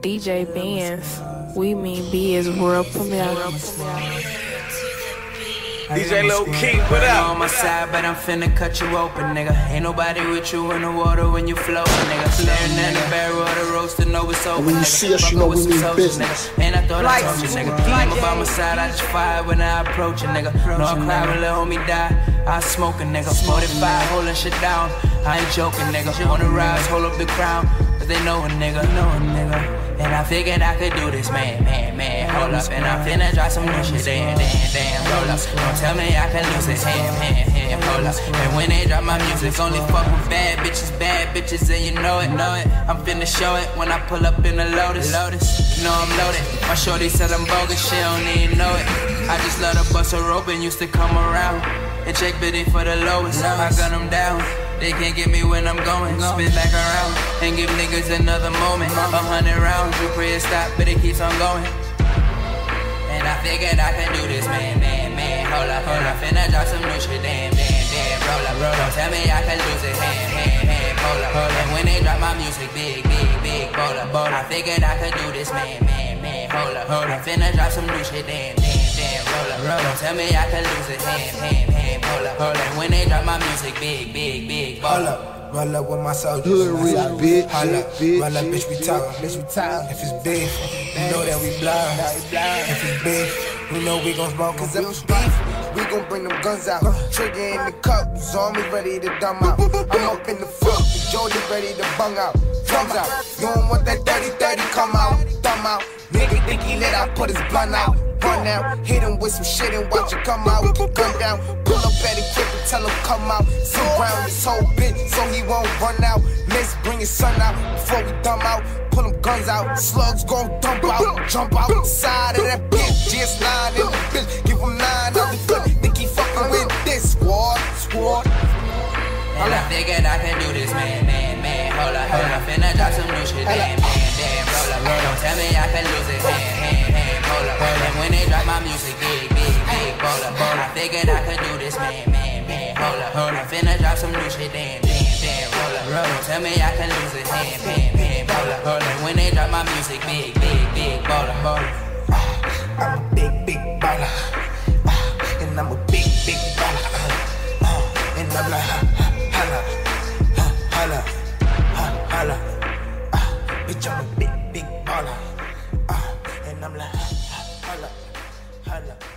DJ Benz. We mean B is world premiere. DJ Low Key, what up? On my side, but I'm finna cut you open, nigga. Ain't nobody with you in the water when you float, nigga. Staring at the barrel of the roast to know it's over, when you see us, you know we mean business. And I thought I told you, nigga. I'm by my side, I just fire when I approach a nigga. No, I cry when little homie die. I smoke a nigga. 45 holding shit down. I ain't joking, nigga. On the rise, hold up the crown. Cause they know a nigga. And I figured I could do this, man, hold up. And I'm finna drop some new shit, damn, roll up. Don't tell me I can lose it, hold up. And when they drop my music, only fuck with bad bitches, and you know it. I'm finna show it when I pull up in the Lotus. You know I'm loaded. My shorty said I'm bogus, she don't even know it. I just let her bust a rope and used to come around and check biddy for the lowest. I gun them down. They can't get me when I'm going. Spin back around and give niggas another moment. 100 rounds, you pray it stop, but it keeps on going. And I figured I can do this, man, hold up. And I finna drop some new shit, damn, roll up. Don't tell me I can lose it, hold up. And when they drop my music, big, roll up. I figured I could do this, man, hold up. I finna drop some new shit, damn, roll up. Don't tell me I can lose it, hold up. And when they drop my music, big, roll up. Roll up with my soldiers. Hood rich, bitch. Roll up, bitch, we talk. If it's big, you know that we blind. If it's big, we know we gon' smoke. Cause if it's beef, we gon' bring them guns out. Trigger in the cup, zombie ready to dumb out. I'm up in the front, Jody ready to bung out. Drums out, you don't want that 30-30, come out, thumb out. Nigga think he lit, I put his blunt out. Run out, hit him with some shit and watch it come out. Gun down, pull up at it quick and tell him come out. Sit around this whole bitch so he won't run out. Let's bring his son out before we dumb out. Pull them guns out, slugs gon' dump out. Jump out the side of that bitch. GS9 in the bitch, give him 9 out the gun. Think he fucking with this squad. And I figured I can do this, man, hold up. I finna drop some new shit, damn, roll up. Don't tell me I can lose it, hold up. And when they drop my music, big, roll up. I figured I could do this, man, hold up. I finna drop some new shit, damn, roll up. Don't tell me I can lose it, hold up. And when they drop my music, big, roll up. I'm a big baller. And I'm a big baller. And I'm like, holla. Bitch, I'm a big baller. And I'm like, holla.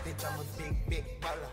Bitch, I'm a big baller.